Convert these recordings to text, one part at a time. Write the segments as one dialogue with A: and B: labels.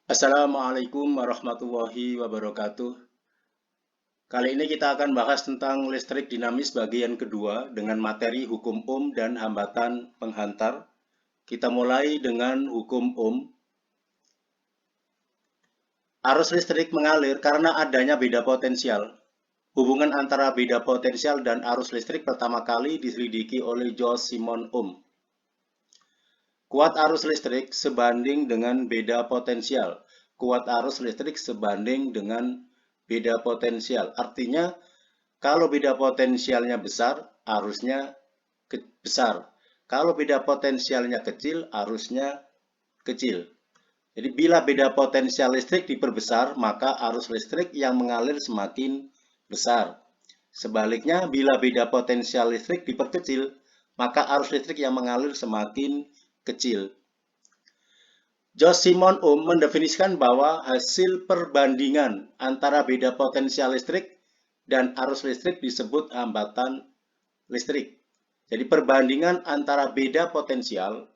A: Assalamualaikum warahmatullahi wabarakatuh. Kali ini kita akan bahas tentang listrik dinamis bagian kedua dengan materi hukum Ohm dan hambatan penghantar. Kita mulai dengan hukum Ohm. Arus listrik mengalir karena adanya beda potensial. Hubungan antara beda potensial dan arus listrik pertama kali diselidiki oleh Joe Simon Ohm. Kuat arus listrik sebanding dengan beda potensial. Kuat arus listrik sebanding dengan beda potensial. Artinya, kalau beda potensialnya besar, arusnya besar. Kalau beda potensialnya kecil, arusnya kecil. Jadi bila beda potensial listrik diperbesar, maka arus listrik yang mengalir semakin besar. Sebaliknya, bila beda potensial listrik diperkecil, maka arus listrik yang mengalir semakin kecil. Joe Simon Ohm mendefinisikan bahwa hasil perbandingan antara beda potensial listrik dan arus listrik disebut hambatan listrik. Jadi perbandingan antara beda potensial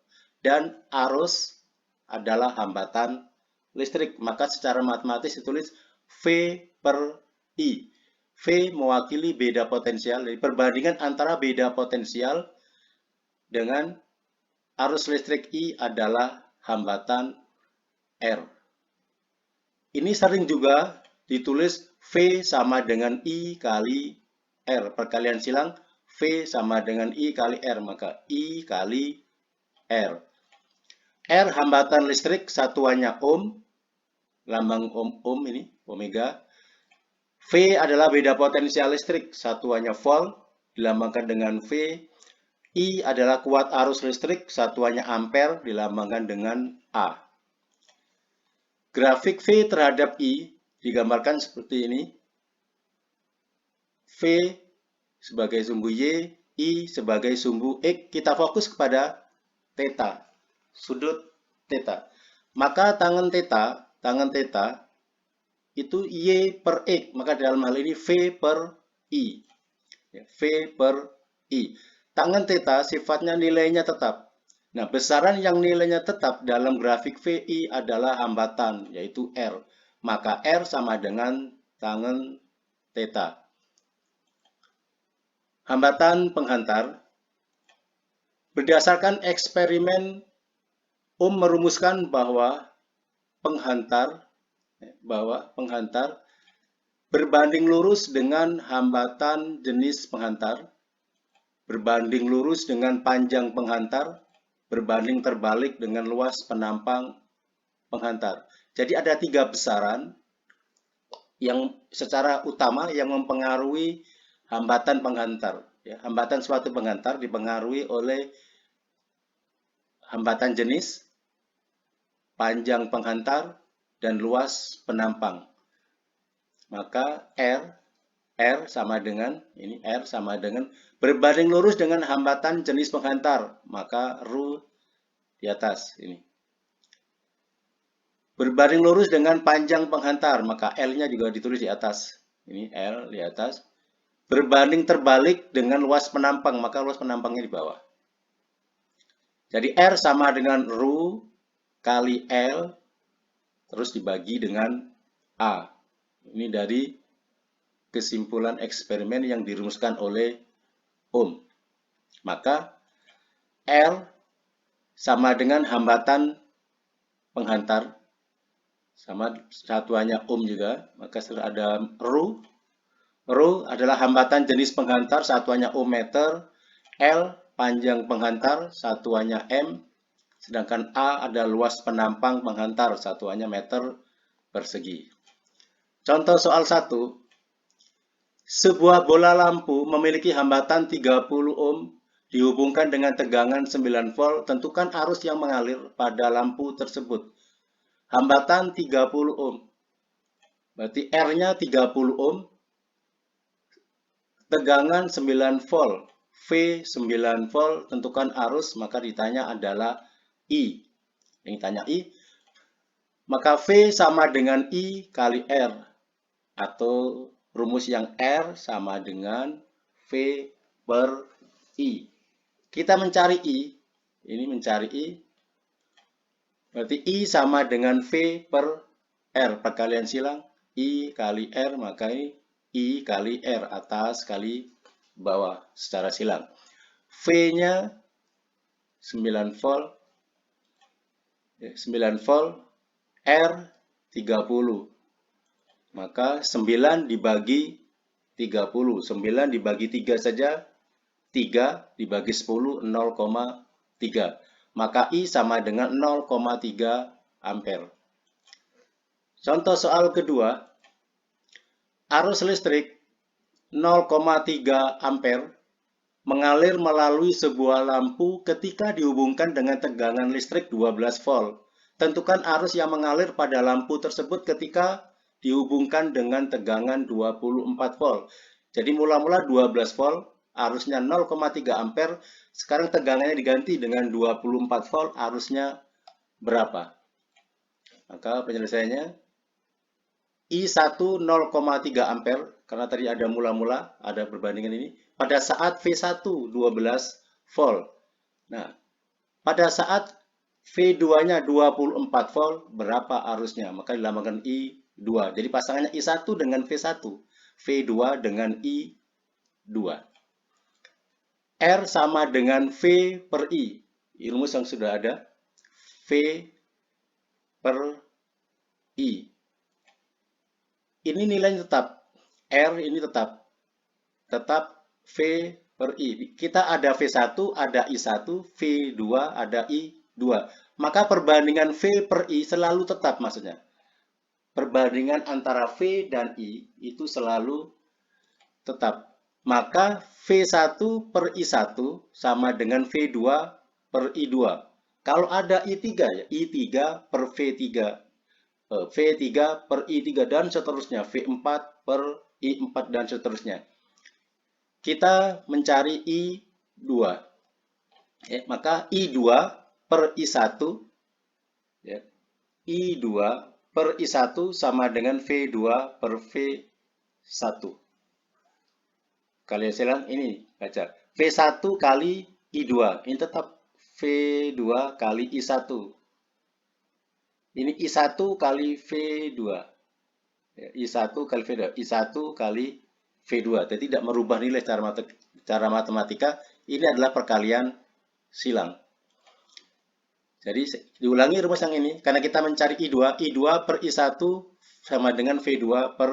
A: dan arus adalah hambatan listrik. Maka secara matematis ditulis V per I. V mewakili beda potensial. Jadi perbandingan antara beda potensial dengan arus listrik I adalah hambatan R. Ini sering juga ditulis V sama dengan I kali R. Perkalian silang V sama dengan I kali R. Maka I kali R. R hambatan listrik satuannya ohm. Lambang ohm ini, omega. V adalah beda potensial listrik satuannya volt. Dilambangkan dengan V. I adalah kuat arus listrik satuannya ampere. Dilambangkan dengan A. Grafik V terhadap I digambarkan seperti ini. V sebagai sumbu Y, I sebagai sumbu X. Kita fokus kepada theta, sudut theta. Maka tangan theta itu Y per X. Maka dalam hal ini V per I. V per I. Tangan theta sifatnya nilainya tetap. Nah, besaran yang nilainya tetap dalam grafik VI adalah hambatan, yaitu R. Maka R sama dengan tangen theta. Hambatan penghantar. Berdasarkan eksperimen, Ohm merumuskan bahwa penghantar berbanding lurus dengan hambatan jenis penghantar, berbanding lurus dengan panjang penghantar, berbanding terbalik dengan luas penampang penghantar. Jadi ada 3 besaran yang secara utama yang mempengaruhi hambatan penghantar. Ya, hambatan suatu penghantar dipengaruhi oleh hambatan jenis, panjang penghantar, dan luas penampang. Maka R sama dengan berbanding lurus dengan hambatan jenis penghantar, maka ρ di atas ini. Berbanding lurus dengan panjang penghantar, maka L-nya juga ditulis di atas. Ini L di atas. Berbanding terbalik dengan luas penampang, maka luas penampangnya di bawah. Jadi R sama dengan ρ kali L, terus dibagi dengan A. Ini dari kesimpulan eksperimen yang dirumuskan oleh Ohm. Maka R sama dengan hambatan penghantar, sama satuannya ohm juga, maka ada ρ. ρ adalah hambatan jenis penghantar, satuannya ohm meter. L panjang penghantar, satuannya m. Sedangkan A ada luas penampang penghantar, satuannya meter persegi. Contoh soal 1. Sebuah bola lampu memiliki hambatan 30 ohm dihubungkan dengan tegangan 9 volt. Tentukan arus yang mengalir pada lampu tersebut. Hambatan 30 ohm. Berarti R-nya 30 ohm. Tegangan 9 volt. V 9 volt. Tentukan arus, maka ditanya adalah I. Yang ditanya I. Maka V sama dengan I kali R. Atau rumus yang R sama dengan V per I. Kita mencari I. Ini mencari I. Berarti I sama dengan V per R. Perkalian silang. I kali R, maka I kali R. Atas kali bawah secara silang. V-nya 9 volt. 9 volt. R 30. Maka 9 dibagi 30. 9 dibagi 3 saja. 3 dibagi 10, 0,3. Maka I sama dengan 0,3 ampere. Contoh soal kedua, arus listrik 0,3 ampere mengalir melalui sebuah lampu ketika dihubungkan dengan tegangan listrik 12 volt. Tentukan arus yang mengalir pada lampu tersebut ketika dihubungkan dengan tegangan 24 volt. Jadi mula-mula 12 volt, arusnya 0,3 ampere. Sekarang tegangannya diganti dengan 24 volt, arusnya berapa? Maka penyelesaiannya I1 0,3 ampere, karena tadi ada mula-mula, ada perbandingan ini, pada saat V1 12 volt. Nah, pada saat V2-nya 24 volt, berapa arusnya? Maka dilambangkan I2. Jadi pasangannya I1 dengan V1, V2 dengan I2. R sama dengan V per I. Ilmu yang sudah ada, V per I. Ini nilainya tetap, R ini tetap V per I. Kita ada V1, ada I1, V2, ada I2. Maka perbandingan V per I selalu tetap maksudnya. Perbandingan antara V dan I itu selalu tetap. Maka V1 per I1 sama dengan V2 per I2. Kalau ada I3 ya, I3 per V3. V3 per I3 dan seterusnya, V4 per I4 dan seterusnya. Kita mencari I2. Maka I2 per I1, ya, I2 per I1 sama dengan V2 per V1. Kalian silang ini baca. V1 kali I2, ini tetap V2 kali I1. Ini I1 kali V2. I1 kali V2. I1 kali V2. Jadi tidak merubah nilai secara matematika. Ini adalah perkalian silang. Jadi diulangi rumus yang ini. Karena kita mencari I2. I2 per I1 sama dengan V2 per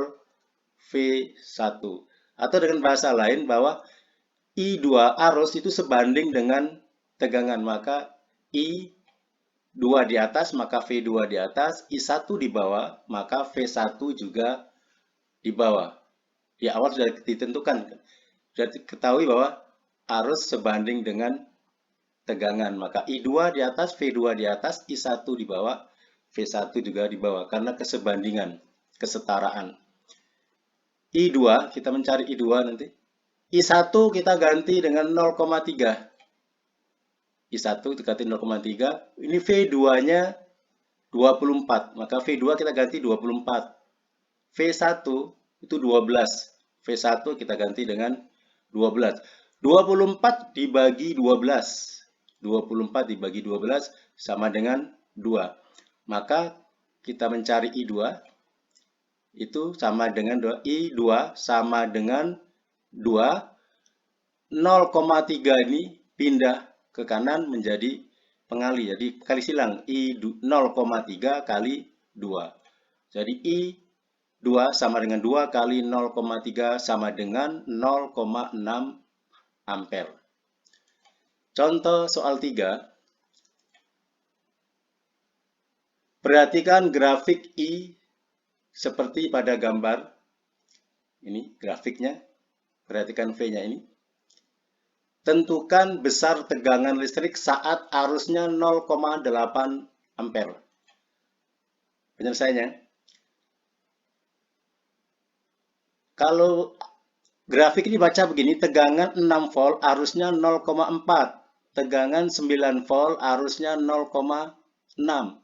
A: V1. Atau dengan bahasa lain bahwa I2 arus itu sebanding dengan tegangan. Maka I2 di atas, maka V2 di atas, I1 di bawah, maka V1 juga di bawah. Di awal sudah ditentukan, sudah diketahui bahwa arus sebanding dengan tegangan. Maka I2 di atas, V2 di atas, I1 di bawah, V1 juga di bawah. Karena kesebandingan, kesetaraan. I2, kita mencari I2 nanti. I1 kita ganti dengan 0,3. I1 diganti 0,3. Ini V2-nya 24. Maka V2 kita ganti 24. V1 itu 12. V1 kita ganti dengan 12. 24 dibagi 12. 24 dibagi 12 sama dengan 2. Maka kita mencari I2. Itu sama dengan 2. I2 sama dengan 2. 0,3 ini pindah ke kanan menjadi pengali. Jadi kali silang I 0,3 kali 2. Jadi I2 sama dengan 2 kali 0,3 sama dengan 0,6 ampere. Contoh soal 3. Perhatikan grafik I seperti pada gambar. Ini grafiknya. Perhatikan V-nya ini. Tentukan besar tegangan listrik saat arusnya 0,8 ampere. Penyelesaiannya, kalau grafik ini baca begini, tegangan 6 volt arusnya 0,4. Tegangan 9 volt arusnya 0,6.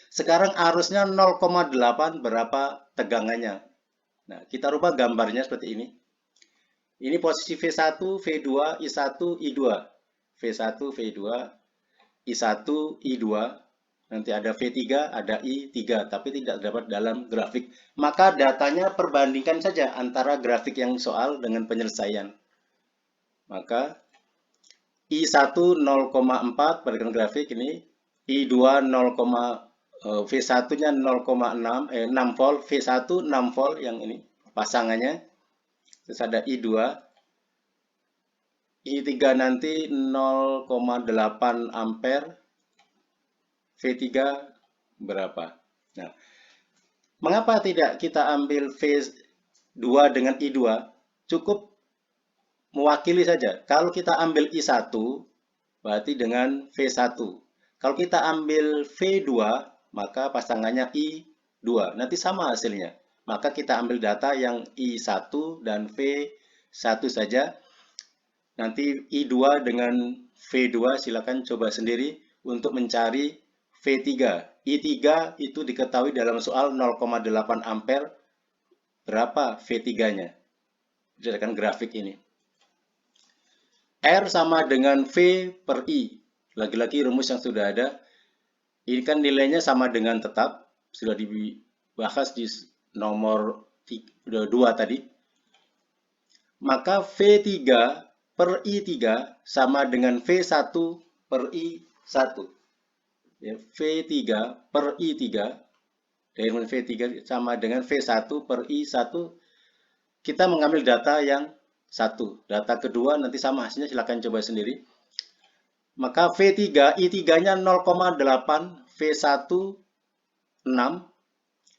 A: Sekarang arusnya 0,8, berapa tegangannya? Nah, kita rubah gambarnya seperti ini. Ini posisi V1, V2, I1, I2. V1, V2, I1, I2. Nanti ada V3, ada I3, tapi tidak terdapat dalam grafik. Maka datanya perbandingkan saja antara grafik yang soal dengan penyelesaian. Maka I1 0,4 berdasarkan grafik ini, I2 0, V1-nya 6 volt, V1 6 volt yang ini pasangannya. Terus ada I2, I3 nanti 0,8 ampere, V3 berapa? Nah, mengapa tidak kita ambil V2 dengan I2? Cukup mewakili saja. Kalau kita ambil I1, berarti dengan V1. Kalau kita ambil V2, maka pasangannya I2. Nanti sama hasilnya. Maka kita ambil data yang I1 dan V1 saja. Nanti I2 dengan V2 silakan coba sendiri untuk mencari V3. I3 itu diketahui dalam soal 0,8 ampere. Berapa V3-nya? Berdasarkan grafik ini. R sama dengan V per I. Lagi-lagi rumus yang sudah ada. Ini kan nilainya sama dengan tetap. Sudah dibahas di nomor 2 tadi. Maka V3 per I3 sama dengan V1 per I1. Ya, V3 per I3, dari V3 sama dengan V1 per I1, kita mengambil data yang satu. Data kedua nanti sama hasilnya, silakan coba sendiri. Maka V3, I3-nya 0,8, V1 6,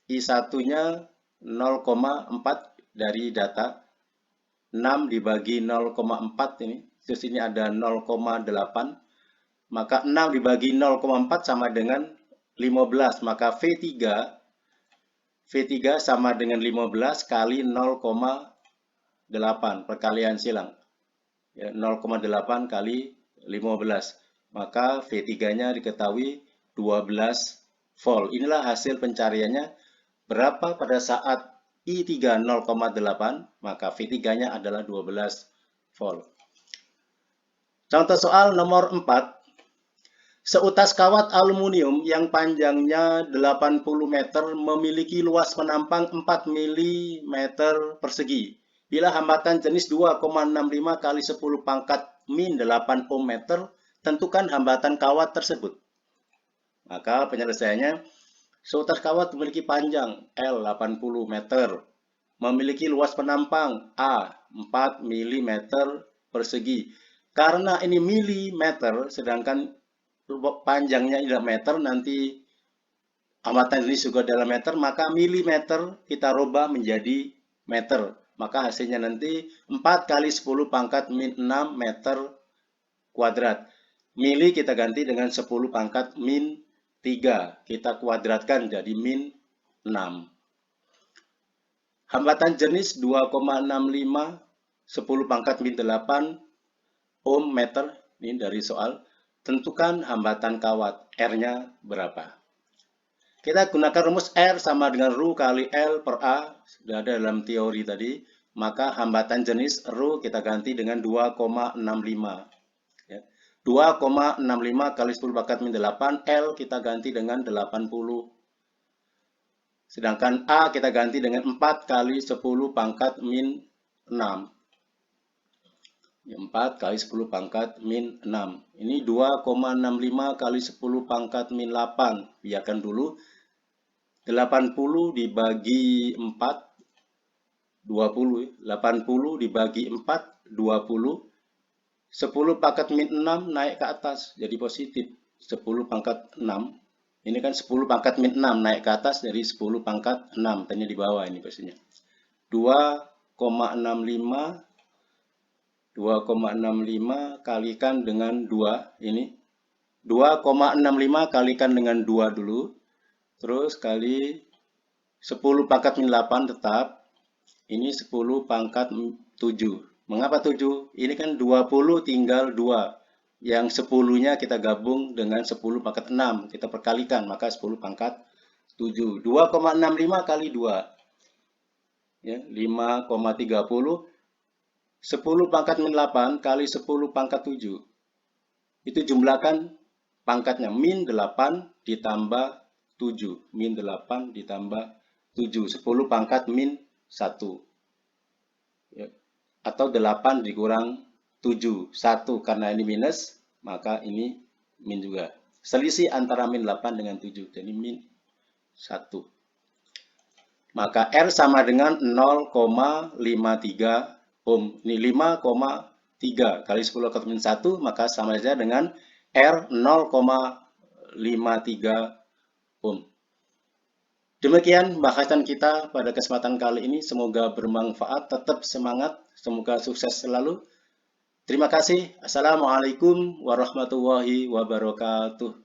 A: I1-nya 0,4 dari data. 6 dibagi 0,4 ini, terus ini ada 0,8. Maka 6 dibagi 0,4 sama dengan 15. Maka V3 sama dengan 15 kali 0,8. Perkalian silang. Ya, 0,8 kali 15. Maka V3-nya diketahui 12 volt. Inilah hasil pencariannya. Berapa pada saat I3 0,8, maka V3-nya adalah 12 volt. Contoh soal nomor 4. Seutas kawat aluminium yang panjangnya 80 meter memiliki luas penampang 4 mm persegi. Bila hambatan jenis 2,65 kali 10 pangkat min 8 ohm meter, tentukan hambatan kawat tersebut. Maka penyelesaiannya, seutas kawat memiliki panjang L 80 meter, memiliki luas penampang A 4 mm persegi. Karena ini milimeter, sedangkan panjangnya adalah meter, nanti hambatan ini juga dalam meter, maka milimeter kita rubah menjadi meter. Maka hasilnya nanti 4 kali 10 pangkat min 6 meter kuadrat. Mili kita ganti dengan 10 pangkat min 3. Kita kuadratkan jadi min 6. Hambatan jenis 2,65, 10 pangkat min 8 ohm meter. Ini dari soal. Tentukan hambatan kawat, R-nya berapa. Kita gunakan rumus R sama dengan Rho kali L per A. Sudah ada dalam teori tadi. Maka hambatan jenis Rho kita ganti dengan 2,65. Ya. 2,65 kali 10 pangkat min 8. L kita ganti dengan 80. Sedangkan A kita ganti dengan 4 kali 10 pangkat min 6. 4 kali 10 pangkat min 6. Ini 2,65 kali 10 pangkat min 8. Biarkan dulu. 80 dibagi 4, 20. 80 dibagi 4, 20. 10 pangkat min 6 naik ke atas, jadi positif. 10 pangkat 6. Ini kan 10 pangkat min 6 naik ke atas, dari 10 pangkat 6. Tanya di bawah ini pastinya. 2,65 kalikan dengan 2 ini. 2,65 kalikan dengan 2 dulu. Terus kali 10 pangkat min 8 tetap. Ini 10 pangkat 7. Mengapa 7? Ini kan 20 tinggal 2. Yang 10-nya kita gabung dengan 10 pangkat 6. Kita perkalikan, maka 10 pangkat 7. 2,65 kali 2. Ya, 5,30. 10 pangkat min 8 kali 10 pangkat 7. Itu jumlahkan pangkatnya min 8 ditambah 7. Min 8 ditambah 7. 10 pangkat min 1. Ya. Atau 8 dikurang 7. 1 karena ini minus, maka ini min juga. Selisih antara min 8 dengan 7. Jadi min 1. Maka R sama dengan 0,53 ohm. Ini 5,3 kali 10 ke min 1, maka sama saja dengan R 0,53 ohm. Demikian bahasan kita pada kesempatan kali ini. Semoga bermanfaat. Tetap semangat. Semoga sukses selalu. Terima kasih. Assalamualaikum warahmatullahi wabarakatuh.